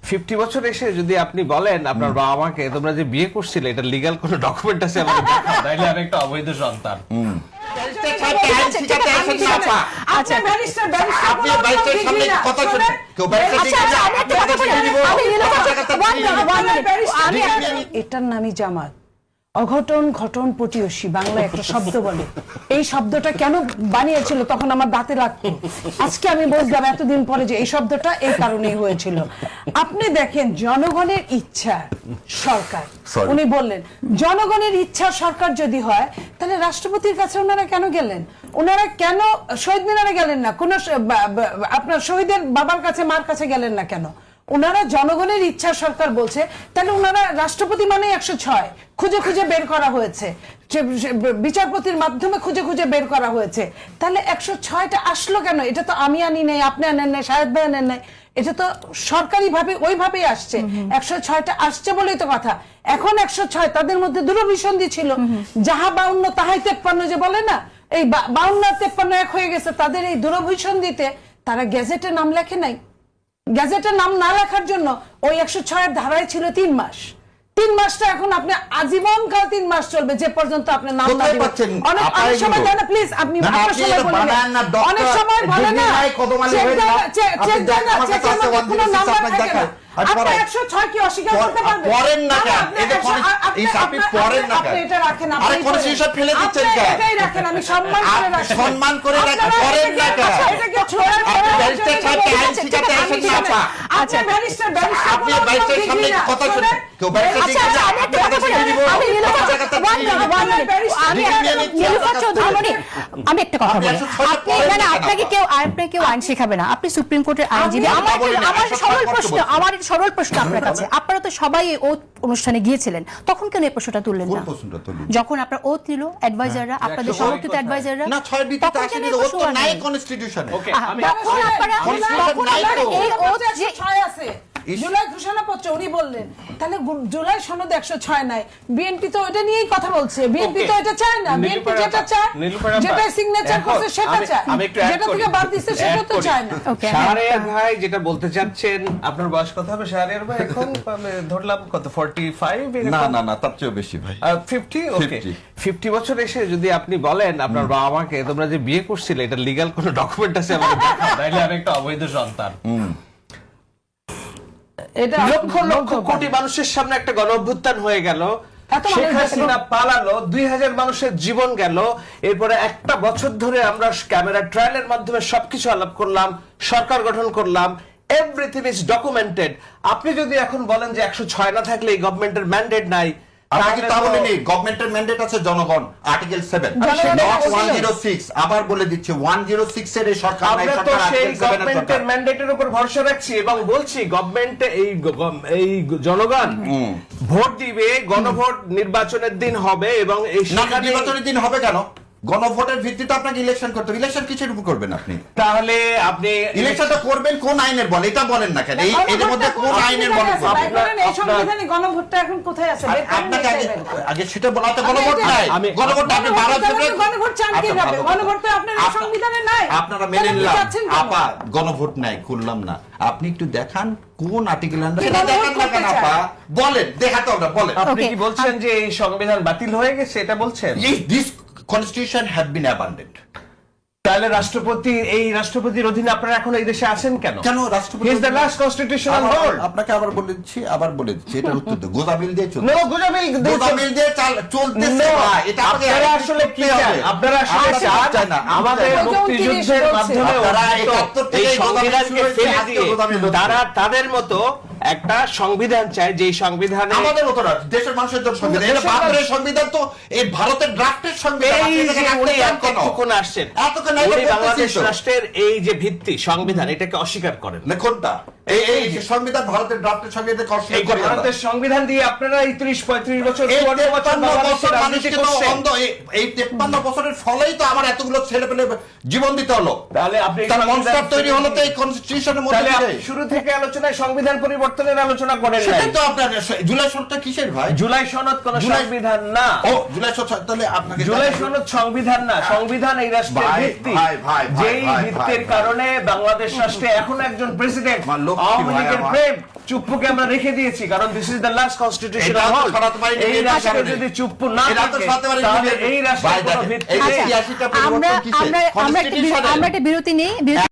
50 বছর এসে যদি আপনি বলেন আপনার বাবা মাকে তোমরা যে বিয়ে করছিলে এটা লিগ্যাল কোনো ডকুমেন্ট আছে আমাকে দেখাও, তাইলে আমি একটা অবৈধ সন্তান। এটার নামই জামাত। অঘটন ঘটন পটিয়সী বাংলা একটা শব্দ বলে। এই শব্দটা কেন বানিয়েছিল তখন আমার দাঁতে লাগতো, আজকে আমি বুঝলাম এতদিন পরে যে এই শব্দটা এই কারণেই হয়েছিল। আপনি দেখেন জনগণের ইচ্ছা সরকার, উনি বললেন জনগণের ইচ্ছা সরকার যদি হয় তাহলে রাষ্ট্রপতির কাছে ওনারা কেন গেলেন? ওনারা কেন শহীদ মিনারে গেলেন না? কোন আপনার শহীদের বাবার কাছে মার কাছে গেলেন না কেন? ওনারা জনগণের ইচ্ছা সরকার বলছে, তাহলে ওনারা রাষ্ট্রপতি মানে 106 খুঁজে খুঁজে বের করা হয়েছে, বিচারপতির মাধ্যমে খুঁজে খুঁজে বের করা হয়েছে, তাহলে 106টা আসলো কেন? এটা তো আমি আনি নাই, আপনি আনেন নাই, শাহেদ ভাই আনেন নাই, এটা তো সরকারি ভাবে ওইভাবেই আসছে। 106টা আসছে বলেই তো কথা। এখন 106 তাদের মধ্যে দুরভিসন্ধি ছিল, যাহা 52 তাহাই 53 যে বলে না, এই 52 আর 53 এক হয়ে গেছে। তাদের এই দুরভিসন্ধিতে তারা গেজেটে নাম লেখে নাই। গ্যাজেটের নাম না লেখার জন্য ওই 106 এর ধারায় ছিল 3 মাস। 3 মাসটা এখন আপনি আজীবন কাল 3 মাস চলবে, যে পর্যন্ত আপনি নাম না দিবেন। অনেক সময় দেন না প্লিজ, আপনি আপনার সময় বলেন না, অনেক সময় বলেন না চেক দেন না, চেকের মধ্যে কোনো নাম্বার থাকে না। আপনি 106 কি অস্বীকার করতে পারবেন? পড়েন না কেন? এটা এই আপনি পড়েন না কেন? আপনি এটা রাখেন, আরে কোন হিসাব ফেলে দিচ্ছেন কেন? এটাই রাখেন, আমি সম্মান করে রাখি। সম্মান করে রাখেন, পড়েন না কেন? এটা কি ছোড়ার আপনি ব্যারিস্টার সাহেব আইন শিখাতে আসেন না আপা। আচ্ছা ব্যারিস্টার আপনি ব্যারিস্টার সামনে কথা শুনেন। কেউ ব্যারিস্টার আচ্ছা আমি একটা কথা বলি, আমি একটা কথা বলি, মানে আপনাকে কেউ আইন শেখাবে না, আপনি সুপ্রিম কোর্টের আইনজীবী। আমার সরল প্রশ্ন আপনার কাছে, আপনারা তো সবাই ওথ অনুষ্ঠানে গিয়েছিলেন, তখন কেন এই প্রশ্নটা তুললেন না? যখন আপনার ওথ নিল অ্যাডভাইজাররা, আপনাদের সমর্থিত অ্যাডভাইজাররা, না 6 বিতে আসেনি, ওথ তো নাই কনস্টিটিউশনে। ওকে, আমি তখন আপনারা এই ওথ যে 6 আছে জুলাই ঘোষণাপত্র, উনি বললেন তাহলে জুলাই সনদ 106 নাই। বিএনপি তো এটা নিয়েই কথা বলছে, বিএনপি তো এটা চায় না। বিএনপি যেটা চায়, যেটা সিগনেচার করছে সেটা চায়, যেটা থেকে বাদ দিচ্ছে সেটা তো চায় না। শাহরিয়ার ভাই যেটা বলতে চাচ্ছেন, আপনার বয়স কত হবে শাহরিয়ার ভাই? এখন ধরলাম কত 45? না তার চেয়ে বেশি ভাই, 50। ওকে, 50 বছর এসে যদি আপনি বলেন আপনার বাবা মাকে তোমরা যে বিয়ে করছিলে এটা লিগ্যাল কোনো ডকুমেন্ট আছে আমাকে দেখাও, তাইলে আমি একটা অবৈধ সন্তান। লক্ষ লক্ষ কোটি মানুষের সামনে একটা গণ অভ্যুত্থান হয়ে গেল, শেখ হাসিনা পালালো, 2000 মানুষের জীবন গেল, এরপরে একটা বছর ধরে আমরা ক্যামেরা ট্রায়ালের মাধ্যমে সবকিছু আলাপ করলাম, সরকার গঠন করলাম, এভরিথিং ইজ ডকুমেন্টেড। আপনি যদি এখন বলেন যে 106 না থাকলে এই গভর্নমেন্টের ম্যান্ডেট নাই, গভর্নমেন্টের ম্যান্ডেট আছে জনগণ, আর্টিকেল 7 নট 106। আবার বলে দিচ্ছে 106 এর সরকার নাই, আমরা তো সেই গভর্নমেন্টের ম্যান্ডেটের উপর ভরসা রাখছি এবং বলছি গভর্নমেন্টে এই জনগণ ভোট দিবে, গণভোট নির্বাচনের দিন হবে এবং এই নির্বাচনের দিন হবে কেন? গণভোটের ভিত্তিতে আপনাকে ইলেকশন করতে হবে। ইলেকশন কিসের উপর করবেন আপনি? তাহলে আপনি ইলেকশনটা করবেন কোন আইনের বল, এটা বলেন না কেন? এর মধ্যে কোন আইনের বল? এই সংবিধানে গণভোটটা এখন কোথায় আছে? আপনাকে আগে সেটা বলাতে গণভোট নাই, গণভোট আপনি ভারত গণভোট চান কিভাবে? গণভোট তো আপনার সংবিধানে নাই। আপনারা মেনে নিলাম আপা, গণভোট নাই, খুললাম না। আপনি একটু দেখান কোন আর্টিকেল আন্ডার, সেটা দেখান না কেন আপা? বলেন, দেখাতে হবে, বলেন। আপনি কি বলছেন যে এই সংবিধান বাতিল হয়ে গেছে এটা বলছেন? This constitution have been abandoned. তাহলে রাষ্ট্রপতির অধীনে আপনারা এখন এই দেশে আছেন কেন? রাষ্ট্রপতি is the last constitutional hold. আপনাকে আবার বলে দিচ্ছি এটার উত্তর দেন। গোজামিল দিয়ে চলছে, গোজামিল দিয়ে চলতেছে ভাই। এটা আপনারা আসলে কি চান? আপনারা আসলে চান আমাদের মুক্তিযুদ্ধের মাধ্যমে এই সংবিধানকে ফেলে দিয়ে তারা তাদের মতো একটা সংবিধান চায়, যে সংবিধানে আমাদের মতো না, দেশের মানুষের জন্য সংবিধান। এটা ভারতের সংবিধান, তো এই ভারতের ড্রাফটের সংবিধান। এতক্ষণ আসছেন, বাংলাদেশ রাষ্ট্রের এই যে ভিত্তি সংবিধান, এটাকে অস্বীকার করেন না কোনটা? এই সংবিধান ভারতের ড্রাফটের সংবিধানকে অস্বীকার করেন। ভারতের সংবিধান দিয়ে আপনারা এই 30-35 বছর এই 53 বছরের ফলেই তো আমার এতগুলো ছেলেপেলে জীবন দিতে হলো। তাহলে আপনি তার মনস্টার তৈরি হলো তো এই কনস্টিটিউশনের মধ্যে দিয়ে। শুরু থেকে আলোচনায় সংবিধান পরিবর্তনের আলোচনা করেন নাই। সেটাই তো আপনার জুলাই সনদটা কিসের ভাই? জুলাই সনদ কোন সংবিধান না। ও জুলাই সনদ, তাহলে আপনাকে জুলাই সনদ সংবিধান না, সংবিধান এই রাষ্ট্রের ভিত্তি। যেই ভিত্তির কারণে বাংলাদেশ রাষ্ট্রে এখন একজন প্রেসিডেন্ট, আওয়ামী লীগের প্রেম, চুপ্পুকে আমরা রেখে দিয়েছি, কারণ this is the last constitution এটা তো সরাতে পারিনি, এই এই রাষ্ট্রে কারণে। যদি চুপ্পু না এটা তো থাকে, সরাতে পারিনি, তাহলে এই ভাই রাষ্ট্রের কোনো দেখেন, ভিত্তি এই নেই। 86টা আমরা পরিবর্তন কিসের? আমরা আমরা একটা Constitution-এর। বিরতি নেই।